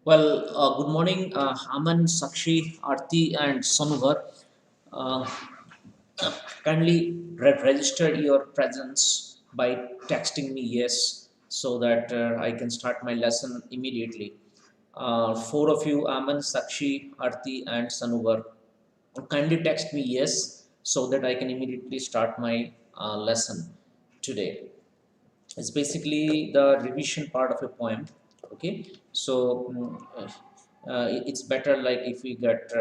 Good morning, Aman, Sakshi, Arti, and Sonuvar. Uh, Kindly register your presence by texting me yes so that I can start my lesson immediately. Four of you, Aman, Sakshi, Arti, and Sanuvar, kindly text me yes so that I can immediately start my lesson today. It's basically the revision part of a poem. Okay, so it's better like if we get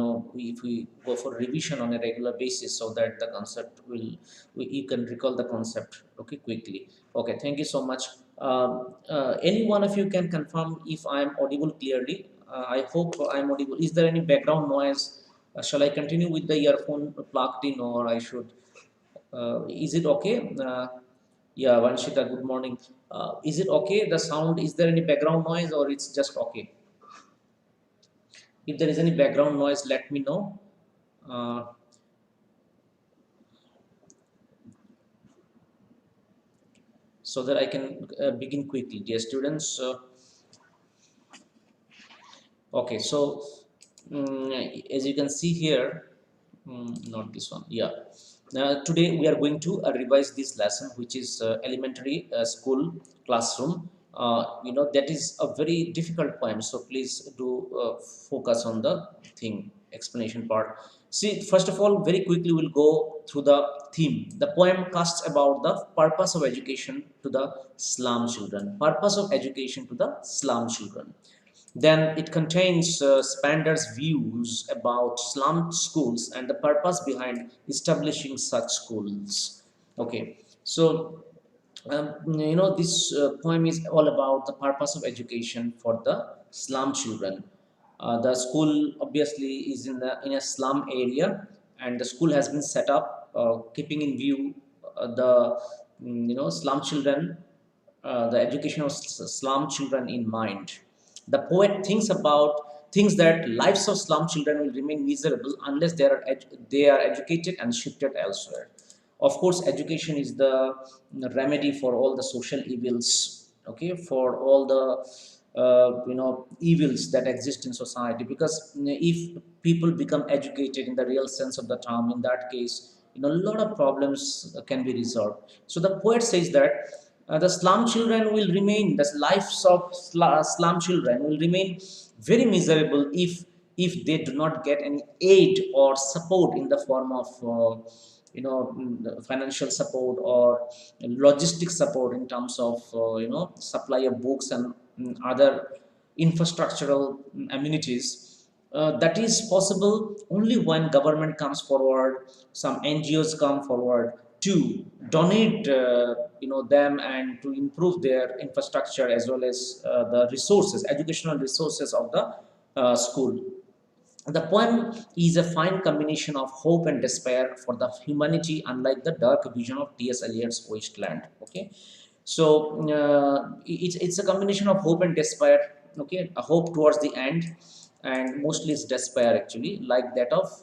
if we go for revision on a regular basis so that the concept will you can recall the concept okay quickly. Okay, thank you so much. Any one of you can confirm if I am audible clearly. I hope I am audible. Is there any background noise? Shall I continue with the earphone plugged in, or I should is it okay? Yeah, Vanshita, good morning. Is it okay? The sound, is there any background noise or it's just okay? If there is any background noise, let me know. Uh, so that I can begin quickly. Dear students, okay, so as you can see here, not this one, yeah. Today we are going to revise this lesson, which is elementary school classroom. That is a very difficult poem, so please do focus on the thing, explanation part. See, first of all, very quickly we'll go through the theme. The poem casts about the purpose of education to the slum children. Purpose of education to the slum children. Then it contains Spander's views about slum schools and the purpose behind establishing such schools. Okay, so this poem is all about the purpose of education for the slum children. The school obviously is in a slum area, and the school has been set up keeping in view the slum children, the education of slum children in mind. The poet thinks that lives of slum children will remain miserable unless they are educated and shifted elsewhere. Of course, education is the remedy for all the social evils. Okay, for all the evils that exist in society. Because if people become educated in the real sense of the term, in that case, a lot of problems can be resolved. So the poet says that the slum children will remain, the lives of slum children will remain very miserable if they do not get any aid or support in the form of financial support or logistic support in terms of supply of books and other infrastructural amenities. That is possible only when government comes forward, some NGOs come forward to donate them and to improve their infrastructure as well as the resources, educational resources of the school. The poem is a fine combination of hope and despair for the humanity, unlike the dark vision of T.S. Eliot's Wasteland. Okay, so it's a combination of hope and despair. Okay, a hope towards the end, and mostly it's despair actually, like that of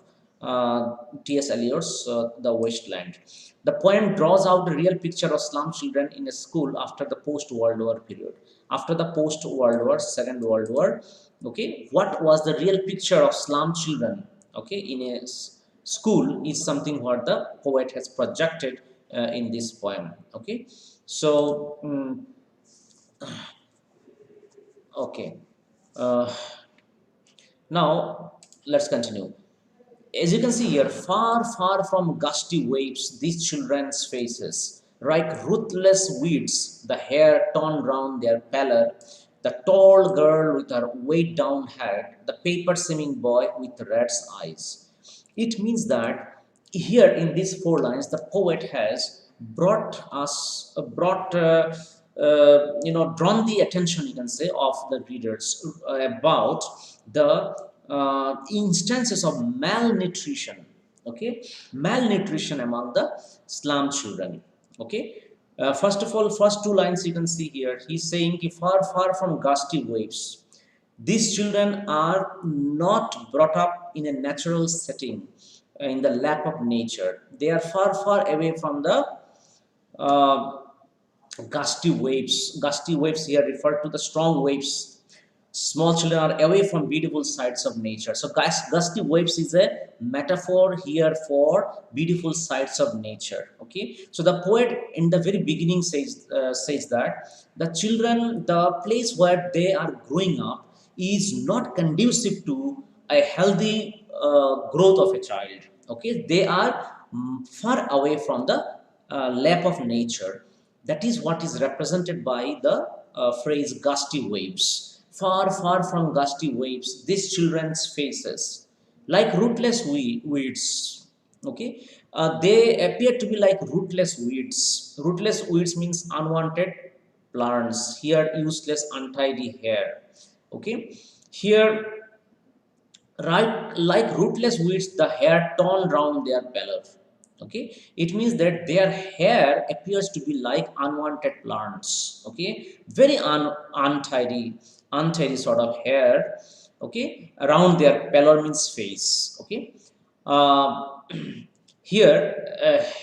T.S. Eliot's The Wasteland. The poem draws out a real picture of slum children in a school after the post-World War period. After the post-World War, Second World War, okay, what was the real picture of slum children? Okay, in a school is something what the poet has projected in this poem. Okay, so okay, uh, now let's continue. As you can see here, far, far from gusty waves, these children's faces, like ruthless weeds, the hair torn round their pallor, the tall girl with her weighed down head, the paper seeming boy with red's eyes. It means that here in these four lines, the poet has drawn the attention, you can say, of the readers about the instances of malnutrition. Okay, malnutrition among the slum children. Okay, first of all, first two lines you can see here, he's saying far, far from gusty waves. These children are not brought up in a natural setting, in the lap of nature. They are far, far away from the uh, Gusty waves. Gusty waves here refer to the strong waves. Small children are away from beautiful sights of nature. So, gusty waves is a metaphor here for beautiful sights of nature. Okay. So, the poet in the very beginning says that the children, the place where they are growing up, is not conducive to a healthy growth of a child. Okay. They are far away from the lap of nature. That is what is represented by the phrase gusty waves. Far, far from gusty waves, these children's faces, like rootless weeds. Okay, they appear to be like rootless weeds. Rootless weeds means unwanted plants. Here, useless, untidy hair. Okay, here, right, like rootless weeds, the hair torn round their belly. Okay, it means that their hair appears to be like unwanted plants. Okay, very untidy sort of hair. Okay, around their pelor means face. Okay, uh, here,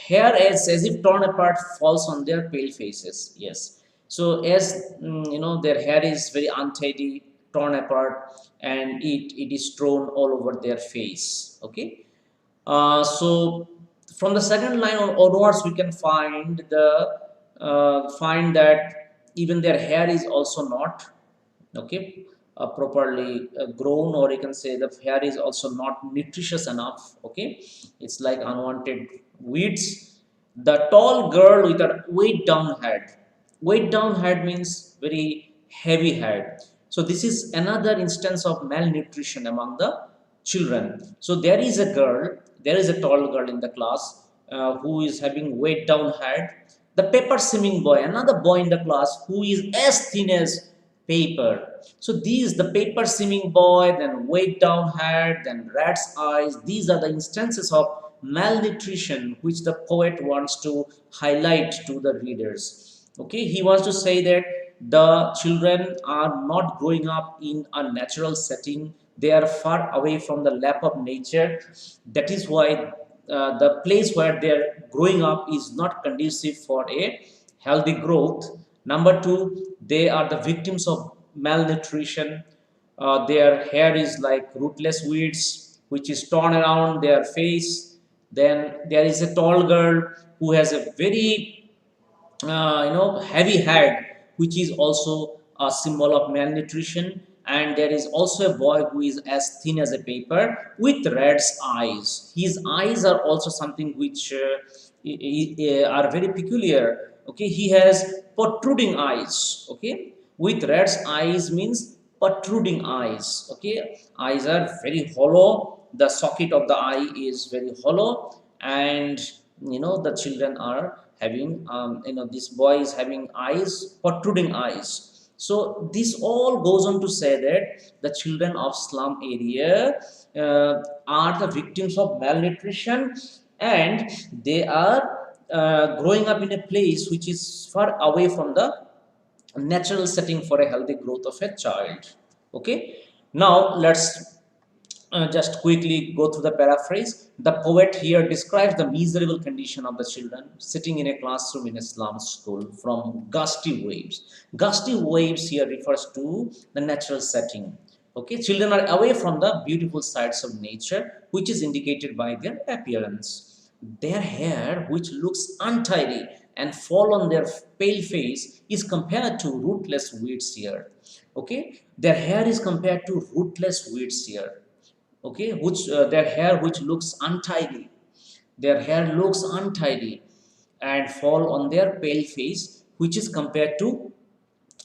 hair as if torn apart falls on their pale faces. Yes, so as their hair is very untidy, torn apart, and it is thrown all over their face. Okay, so from the second line onwards, we can find that even their hair is also not, okay, properly grown, or you can say the hair is also not nutritious enough. Okay, it's like unwanted weeds. The tall girl with a weight down head. Weight down head means very heavy head. So this is another instance of malnutrition among the children. So there is a tall girl in the class who is having weight down head. The paper swimming boy, another boy in the class who is as thin as paper. So these, the paper swimming boy, then weight down head, then rat's eyes, these are the instances of malnutrition which the poet wants to highlight to the readers. Okay, he wants to say that the children are not growing up in a natural setting. They are far away from the lap of nature. That is why the place where they are growing up is not conducive for a healthy growth. Number two, they are the victims of malnutrition. Their hair is like rootless weeds, which is torn around their face. Then there is a tall girl who has a very heavy head, which is also a symbol of malnutrition. And there is also a boy who is as thin as a paper with red's eyes. His eyes are also something which are very peculiar. Okay, he has protruding eyes. Okay, with red's eyes means protruding eyes. Okay, eyes are very hollow, the socket of the eye is very hollow, and the children are having this boy is having eyes, protruding eyes. So this all goes on to say that the children of slum area are the victims of malnutrition, and they are growing up in a place which is far away from the natural setting for a healthy growth of a child. Okay, now let's just quickly go through the paraphrase. The poet here describes the miserable condition of the children sitting in a classroom in a slum school from gusty waves. Gusty waves here refers to the natural setting. Okay, children are away from the beautiful sights of nature, which is indicated by their appearance. Their hair, which looks untidy and fall on their pale face, is compared to rootless weeds here. Okay, their hair is compared to rootless weeds here. Okay, which their hair which looks untidy, their hair looks untidy and fall on their pale face, which is compared to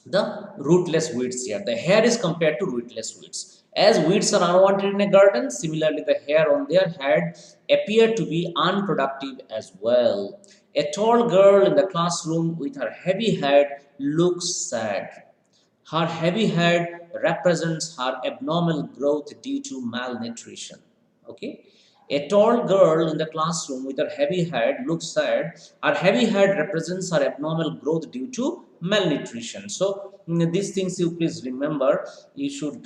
the rootless weeds here. The hair is compared to rootless weeds. As weeds are unwanted in a garden, similarly the hair on their head appear to be unproductive as well. A tall girl in the classroom with her heavy head looks sad. Her heavy head represents her abnormal growth due to malnutrition. Okay. A tall girl in the classroom with her heavy head looks sad. Her heavy head represents her abnormal growth due to malnutrition. So, these things you please remember. You should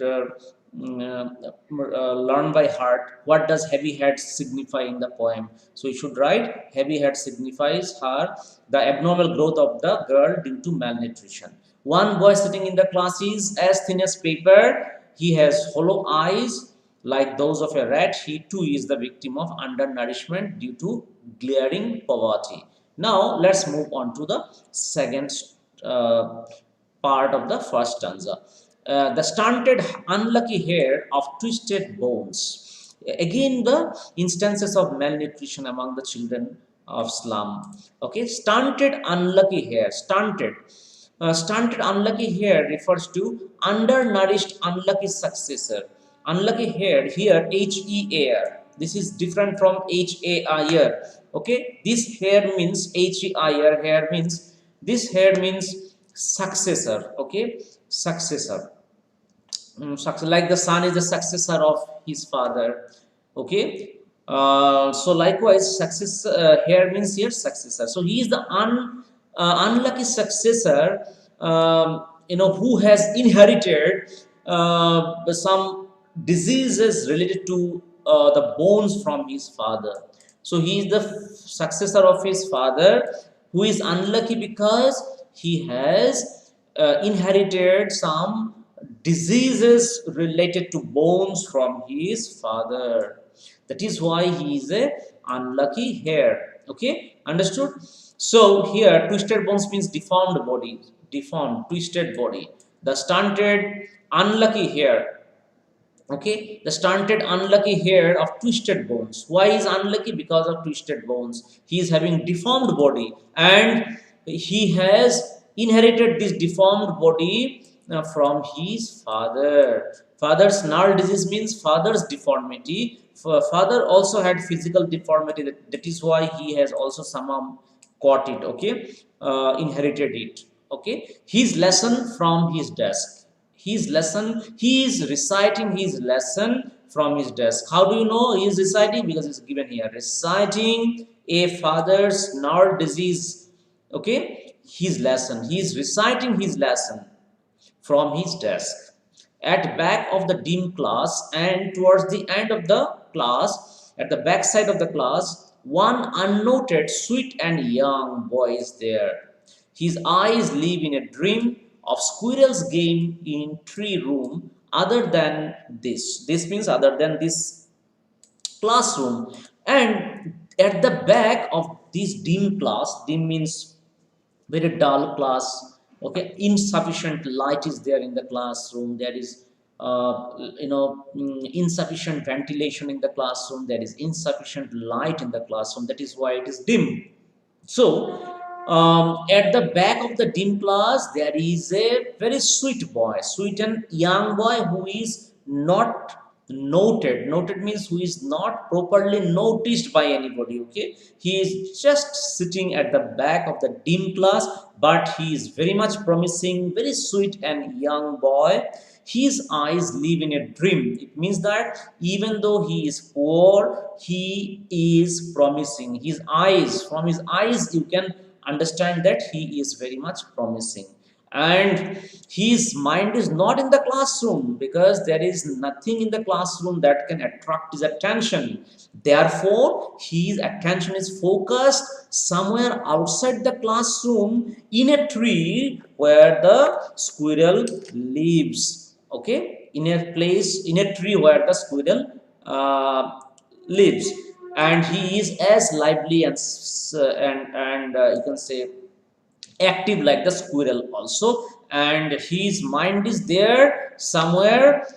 learn by heart. What does heavy head signify in the poem? So you should write heavy head signifies her the abnormal growth of the girl due to malnutrition. One boy sitting in the class is as thin as paper. He has hollow eyes like those of a rat. He too is the victim of undernourishment due to glaring poverty. Now let's move on to the second uh, part of the first stanza. The stunted, unlucky hair of twisted bones. Again, the instances of malnutrition among the children of slum. Okay, stunted, unlucky hair. Stunted, unlucky hair refers to undernourished, unlucky successor. Unlucky hair here, H-E-A-R. This is different from H-A-I-R. Okay, this hair means H-E-I-R. Hair means this hair means successor. Okay, successor. Like the son is the successor of his father. Okay, so likewise success here means here successor. So he is the unlucky successor, who has inherited some diseases related to the bones from his father. So he is the successor of his father, who is unlucky because he has inherited some diseases related to bones from his father. That is why he is a unlucky hair. Okay, understood? So here twisted bones means deformed body, deformed, twisted body. The stunted, unlucky hair. Okay, the stunted, unlucky hair of twisted bones. Why is unlucky? Because of twisted bones. He is having deformed body, and he has inherited this deformed body from his father. Father's gnarl disease means father's deformity. Father also had physical deformity. That is why he has also somehow caught it. Okay, inherited it. Okay, his lesson from his desk. His lesson, he is reciting his lesson from his desk. How do you know he is reciting? Because it's given here, reciting a father's gnarl disease. Okay, his lesson, he is reciting his lesson from his desk. At back of the dim class and towards the end of the class, at the back side of the class, one unnoted, sweet and young boy is there. His eyes live in a dream of squirrel's game in tree room other than this. This means other than this classroom. And at the back of this dim class, dim means very dull class. Okay, insufficient light is there in the classroom. There is insufficient ventilation in the classroom. There is insufficient light in the classroom. That is why it is dim. So, at the back of the dim class, there is a very sweet boy, sweet and young boy who is not noted. Noted means who is not properly noticed by anybody. Okay, he is just sitting at the back of the dim class, but he is very much promising, very sweet and young boy. His eyes live in a dream. It means that even though he is poor, he is promising. His eyes, from his eyes you can understand that he is very much promising. And his mind is not in the classroom, because there is nothing in the classroom that can attract his attention. Therefore his attention is focused somewhere outside the classroom in a tree where the squirrel lives. Okay, in a place, in a tree where the squirrel lives, and he is as lively and you can say active like the squirrel also, and his mind is there somewhere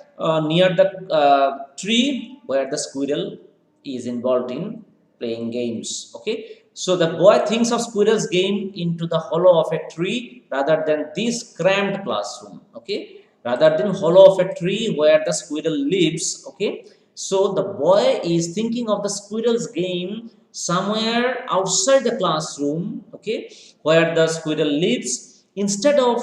near the tree where the squirrel is involved in playing games. Okay, so the boy thinks of squirrel's game into the hollow of a tree rather than this cramped classroom. Okay, rather than hollow of a tree where the squirrel lives. Okay, so the boy is thinking of the squirrel's game somewhere outside the classroom. Okay, where the squirrel lives, instead of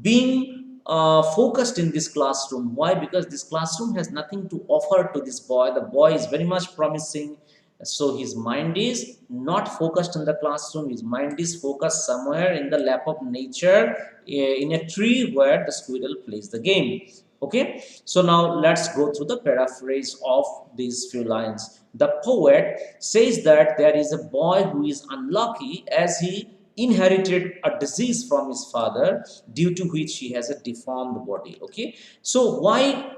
being focused in this classroom. Why? Because this classroom has nothing to offer to this boy. The boy is very much promising, so his mind is not focused in the classroom. His mind is focused somewhere in the lap of nature, in a tree where the squirrel plays the game. Okay, so now let's go through the paraphrase of these few lines. The poet says that there is a boy who is unlucky as he inherited a disease from his father, due to which he has a deformed body. Okay, so why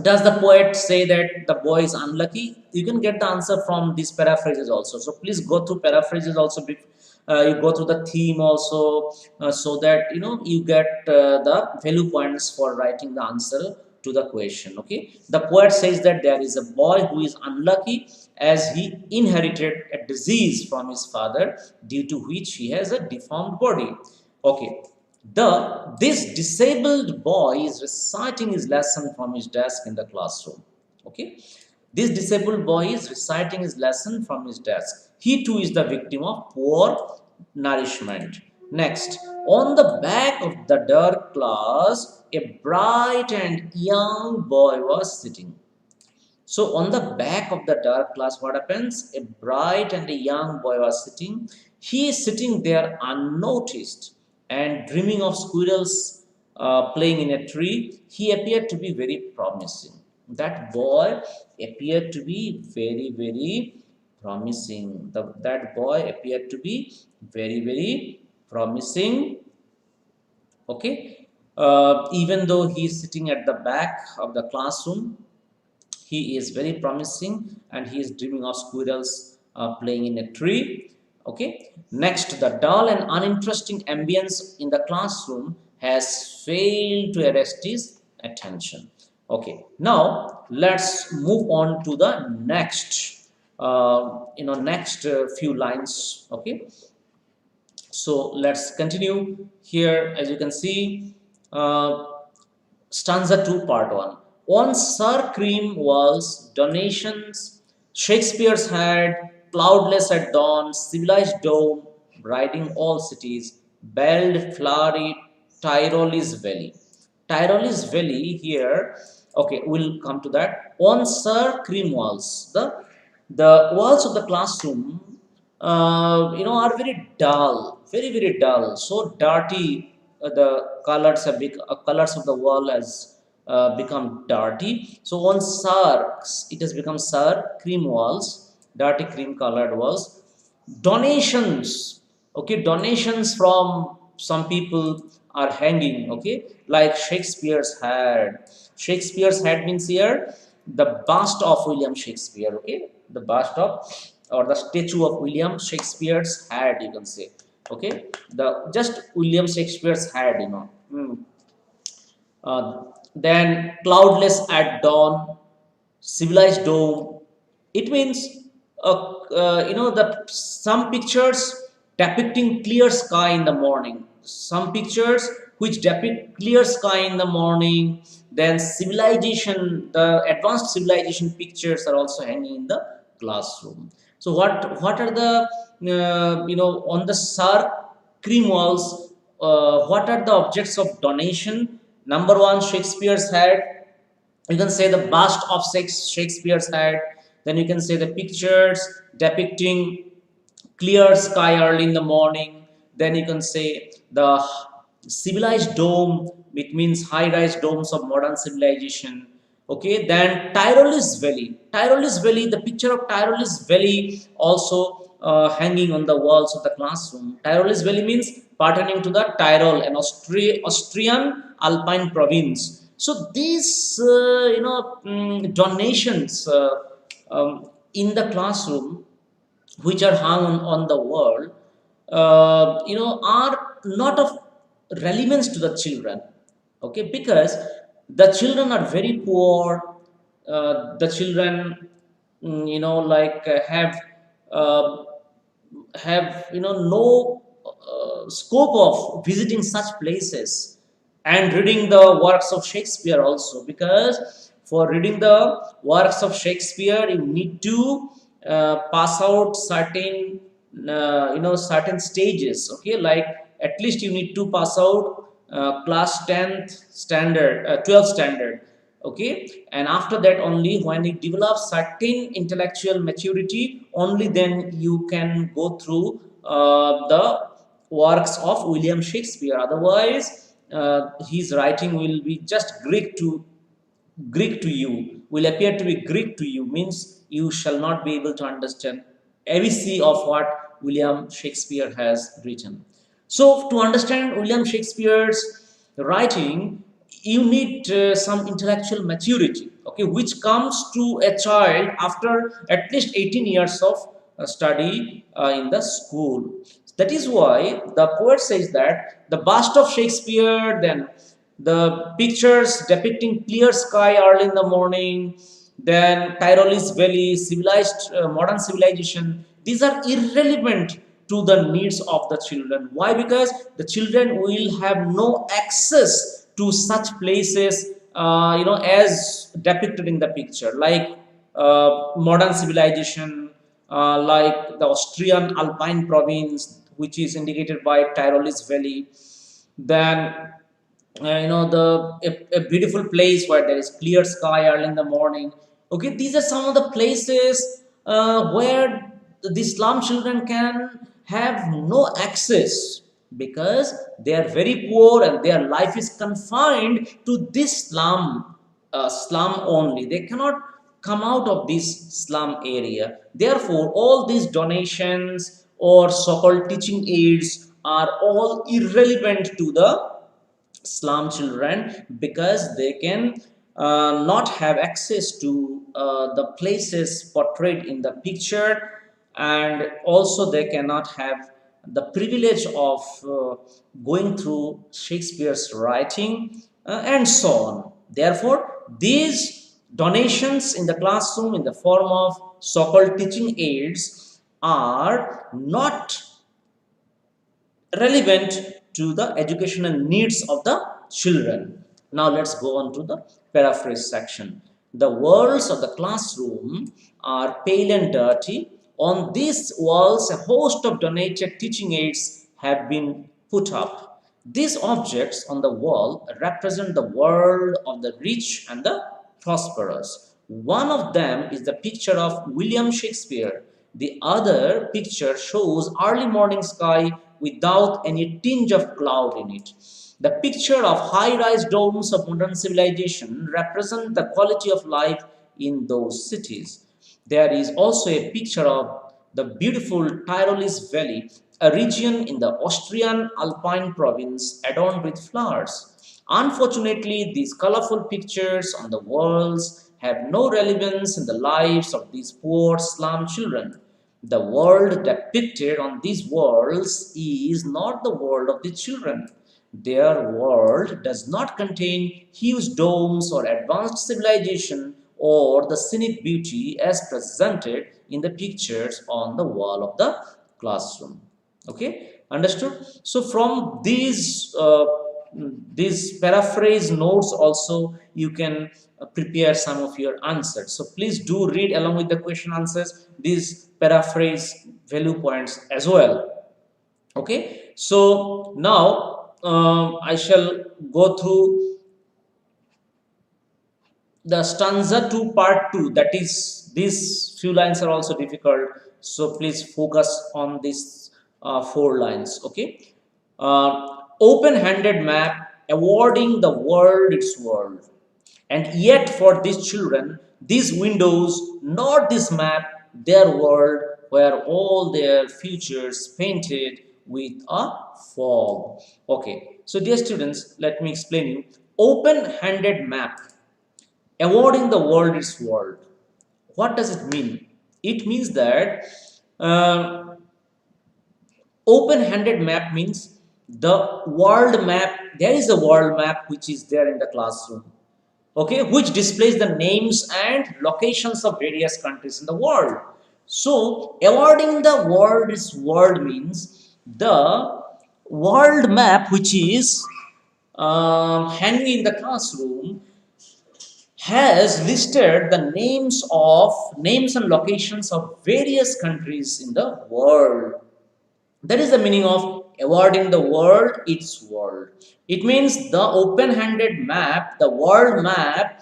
does the poet say that the boy is unlucky? You can get the answer from these paraphrases also, so please go through paraphrases also. You go through the theme also, so that you get the value points for writing the answer to the question. Okay, the poet says that there is a boy who is unlucky as he inherited a disease from his father, due to which he has a deformed body. Okay, this disabled boy is reciting his lesson from his desk in the classroom. Okay, this disabled boy is reciting his lesson from his desk. He too is the victim of poor nourishment. Next, on the back of the dark class, a bright and young boy was sitting. So on the back of the dark class, what happens? A bright and a young boy was sitting. He is sitting there unnoticed and dreaming of squirrels playing in a tree. He appeared to be very promising. That boy appeared to be very, very promising. That boy appeared to be very, very promising. Okay. Even though he is sitting at the back of the classroom, he is very promising and he is dreaming of squirrels playing in a tree. Okay, next, the dull and uninteresting ambience in the classroom has failed to arrest his attention. Okay, now let's move on to the next few lines. Okay, so let's continue here. As you can see, Stanza 2 Part 1. On Sir Cream walls, donations, Shakespeare's had, cloudless at dawn, civilized dome, riding all cities, belled, flowery, Tyrole's valley. Tyrole's valley here, okay, we'll come to that. On Sir Cream walls, the walls of the classroom, are very dull, very, very dull, so dirty. The colors have colors of the wall has become dirty. So on Sir, it has become Sir Cream walls, dirty cream colored walls. Donations, okay, donations from some people are hanging. Okay, like Shakespeare's head means here the bust of William Shakespeare. Okay, the bust of, or the statue of William Shakespeare's head, you can say. Okay, the just William Shakespeare's head, then cloudless at dawn, civilized dome. It means the some pictures depicting clear sky in the morning. Some pictures which depict clear sky in the morning. Then civilization, the advanced civilization pictures are also hanging in the classroom. So what are the on the Sar cream walls? What are the objects of donation? Number one, Shakespeare's head. You can say the bust of Shakespeare's head. Then you can say the pictures depicting clear sky early in the morning. Then you can say the civilized dome, which means high-rise domes of modern civilization. Okay, then Tyrole's valley. Tyrole's valley, the picture of Tyrole's valley also hanging on the walls of the classroom. Tyrole's valley means pertaining to the Tyrol, an Austrian alpine province. So these, donations in the classroom, which are hung on the wall, are not of relevance to the children. Okay, because the children are very poor. The children, uh, have no scope of visiting such places and reading the works of Shakespeare also, because for reading the works of Shakespeare you need to pass out certain stages. Okay, like at least you need to pass out class 10th standard, 12th standard. Okay, and after that only, when you develop certain intellectual maturity, only then you can go through the works of William Shakespeare. Otherwise his writing will be just Greek to you, will appear to be Greek to you, means you shall not be able to understand ABC of what William Shakespeare has written. So, to understand William Shakespeare's writing, you need some intellectual maturity, okay, which comes to a child after at least 18 years of study in the school. That is why the poet says that the bust of Shakespeare, then the pictures depicting clear sky early in the morning, then Tyrolese Valley, civilized modern civilization, these are irrelevant to the needs of the children. Why? Because the children will have no access to such places, as depicted in the picture, like modern civilization, like the Austrian Alpine province, which is indicated by Tyrolese Valley, then a beautiful place where there is clear sky early in the morning. Okay, these are some of the places where the slum children can have no access, because they are very poor and their life is confined to this slum only. They cannot come out of this slum area. Therefore, all these donations or so-called teaching aids are all irrelevant to the slum children, because they can not have access to the places portrayed in the picture, and also they cannot have the privilege of going through Shakespeare's writing, and so on. Therefore, these donations in the classroom in the form of so-called teaching aids are not relevant to the educational needs of the children. Now let's go on to the paraphrase section. The walls of the classroom are pale and dirty. On these walls, a host of donated teaching aids have been put up. These objects on the wall represent the world of the rich and the prosperous. One of them is the picture of William Shakespeare. The other picture shows early morning sky without any tinge of cloud in it. The picture of high-rise domes of modern civilization represent the quality of life in those cities. There is also a picture of the beautiful Tyrolese Valley, a region in the Austrian Alpine province adorned with flowers. Unfortunately, these colorful pictures on the walls have no relevance in the lives of these poor slum children. The world depicted on these walls is not the world of the children. Their world does not contain huge domes or advanced civilization or the scenic beauty as presented in the pictures on the wall of the classroom. Okay, understood? So from these paraphrase notes also you can prepare some of your answers. So please do read along with the question answers these paraphrase value points as well. Okay, so now I shall go through the stanza 2 part 2, that is these few lines are also difficult, so please focus on these 4 lines. Okay, open-handed map awarding the world its world, and yet for these children these windows not this map their world, where all their futures painted with a fog. Okay, so dear students, let me explain you. Open-handed map awarding the world its world, what does it mean? It means that uh, open-handed map means the world map, there is a world map which is there in the classroom, okay, which displays the names and locations of various countries in the world. So awarding the world its world means the world map which is hanging in the classroom has listed the names and locations of various countries in the world. That is the meaning of awarding the world its world. It means the open-handed map, the world map,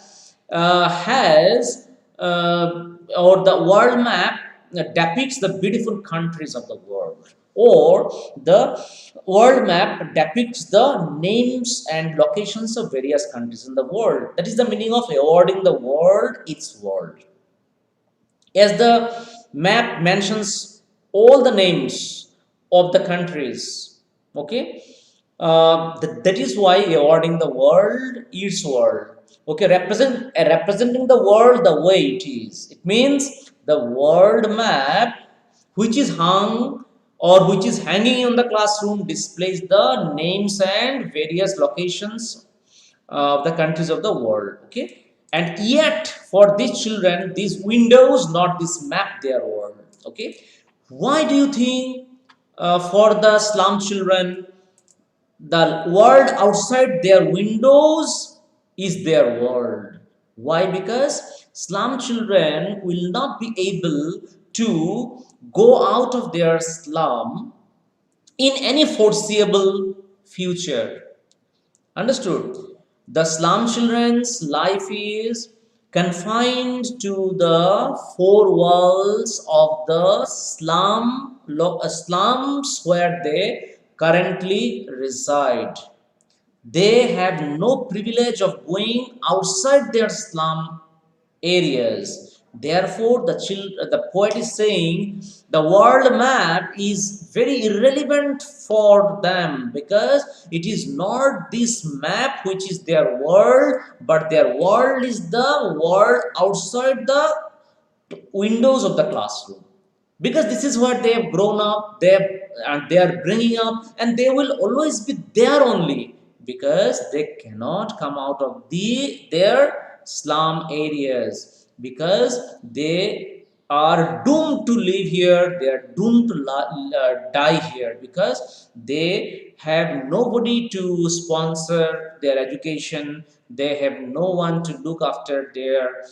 has or the world map depicts the beautiful countries of the world, or the world map depicts the names and locations of various countries in the world. That is the meaning of awarding the world its world. As the map mentions all the names of the countries, okay, that is why awarding the world its world, okay, representing the world the way it is. It means the world map which is hung or which is hanging in the classroom displays the names and various locations of the countries of the world, okay. And yet for these children, these windows not this map their world, okay. Why do you think for the slum children the world outside their windows is their world? Why? Because slum children will not be able to go out of their slum in any foreseeable future. Understood? The slum children's life is confined to the four walls of the slums where they currently reside. They have no privilege of going outside their slum areas. Therefore, the poet is saying the world map is very irrelevant for them, because it is not this map which is their world, but their world is the world outside the windows of the classroom, because this is what they have grown up, they are bringing up, and they will always be there only, because they cannot come out of their slum areas, because they are doomed to live here, they are doomed to die here, because they have nobody to sponsor their education, they have no one to look after their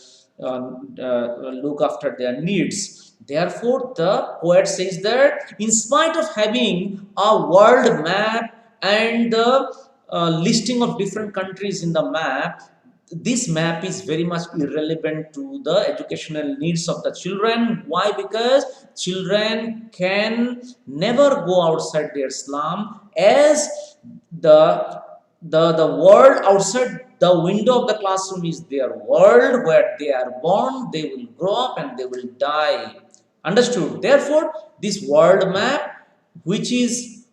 needs. Therefore, the poet says that in spite of having a world map and the listing of different countries in the map, this map is very much irrelevant to the educational needs of the children. Why? Because children can never go outside their slum, as the the world outside the window of the classroom is their world, where they are born, they will grow up, and they will die. Understood? Therefore, this world map, which is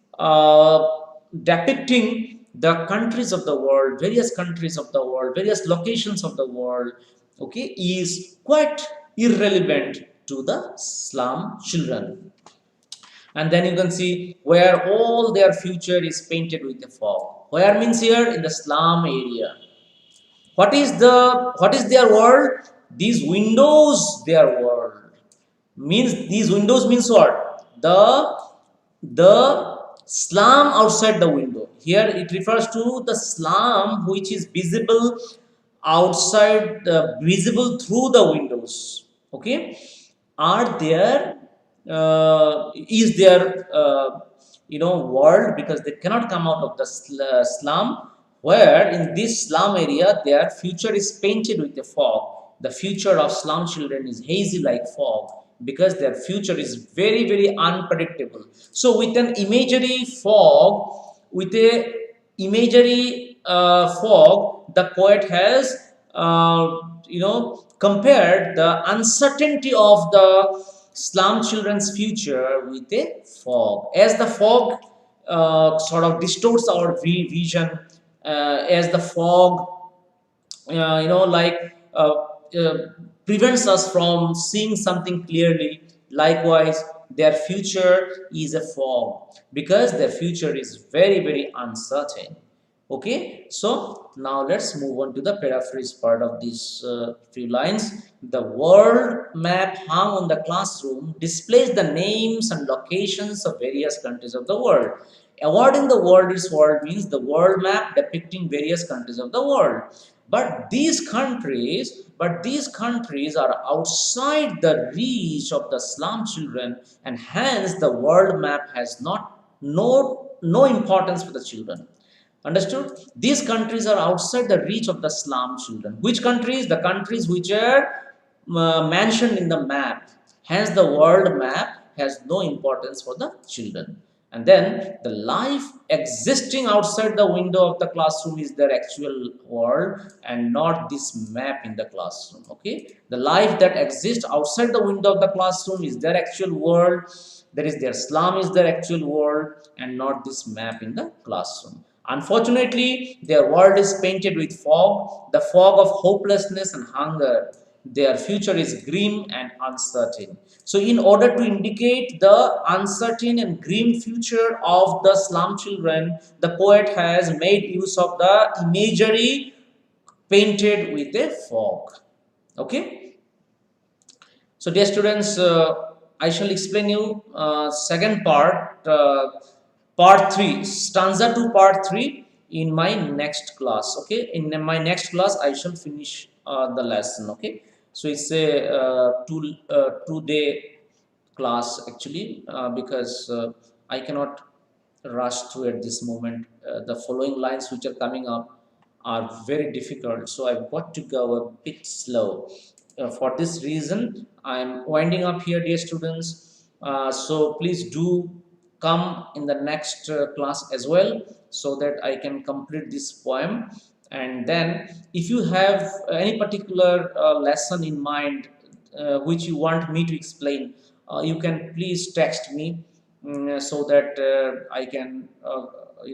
depicting the countries of the world, various countries of the world, various locations of the world, okay, is quite irrelevant to the slum children. And then you can see where all their future is painted with the fog. Where means here in the slum area. What is their world? These windows their world. Means these windows means what? The slum outside the window. Here it refers to the slum which is visible outside, visible through the windows, okay. Are there is their world, because they cannot come out of the slum, where in this slum area their future is painted with a fog. The future of slum children is hazy like fog, because their future is very very unpredictable. So with an imagery fog, with a imagery fog, the poet has compared the uncertainty of the slum children's future with a fog. As the fog sort of distorts our vision, as the fog like prevents us from seeing something clearly, likewise their future is a fog, because their future is very very uncertain. Okay, so now let's move on to the paraphrase part of these few lines. The world map hung on the classroom displays the names and locations of various countries of the world. Awarding the world its world means the world map depicting various countries of the world. But these countries are outside the reach of the slum children, and hence the world map has no importance for the children. Understood? These countries are outside the reach of the slum children. Which countries? The countries which are mentioned in the map, Hence, the world map has no importance for the children. And then the life existing outside the window of the classroom is their actual world and not this map in the classroom. Okay, the life that exists outside the window of the classroom is their actual world. That is, their slum is their actual world and not this map in the classroom. Unfortunately, their world is painted with fog, the fog of hopelessness and hunger. Their future is grim and uncertain. So, in order to indicate the uncertain and grim future of the slum children, the poet has made use of the imagery painted with a fog. Okay. So, dear students, I shall explain you second part, part 3, stanza 2 part 3 in my next class. Okay, in my next class I shall finish the lesson. Okay, so it's a 2 day class actually, because I cannot rush through at this moment. The following lines which are coming up are very difficult, so I've got to go a bit slow. For this reason, I'm winding up here, dear students. So please do come in the next class as well, so that I can complete this poem. And then, if you have any particular lesson in mind which you want me to explain, you can please text me, so that I can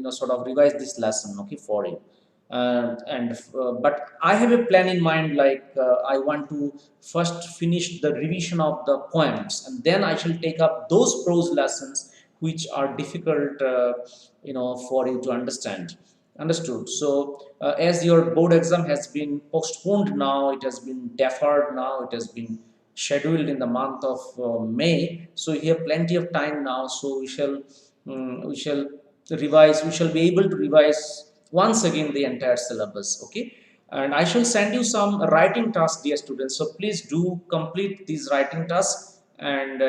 sort of revise this lesson, okay, for you. But I have a plan in mind, like I want to first finish the revision of the poems, and then I shall take up those prose lessons which are difficult, for you to understand. Understood? So, as your board exam has been postponed now, it has been deferred now, it has been scheduled in the month of May. So you have plenty of time now. So we shall revise. We shall be able to revise once again the entire syllabus. Okay, and I shall send you some writing tasks, dear students. So please do complete these writing tasks and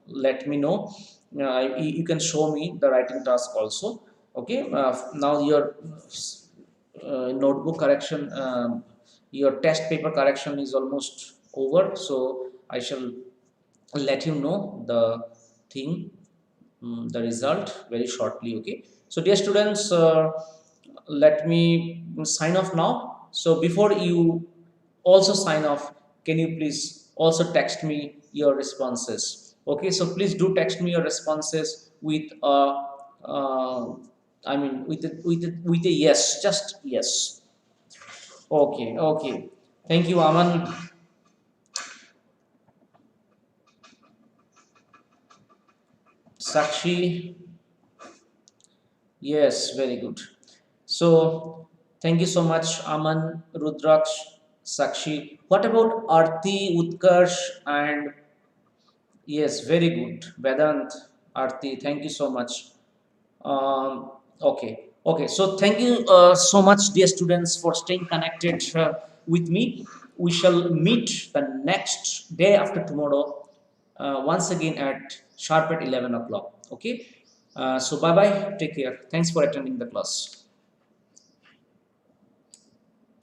let me know. You can show me the writing task also. Okay, now your notebook correction, your test paper correction is almost over, so I shall let you know the thing, the result very shortly. Okay, so dear students, let me sign off now. So before you also sign off, can you please also text me your responses? Okay, so please do text me your responses with uh, with a yes, just yes. Okay, okay. Thank you, Aman. Sakshi. Yes, very good. So, thank you so much, Aman, Rudraksh, Sakshi. What about Arti, Utkarsh, and yes, very good, Vedant, Arti. Thank you so much. Okay, okay. So, thank you so much, dear students, for staying connected with me. We shall meet the next day after tomorrow, once again at sharp at 11 o'clock. Okay. So, bye bye. Take care. Thanks for attending the class.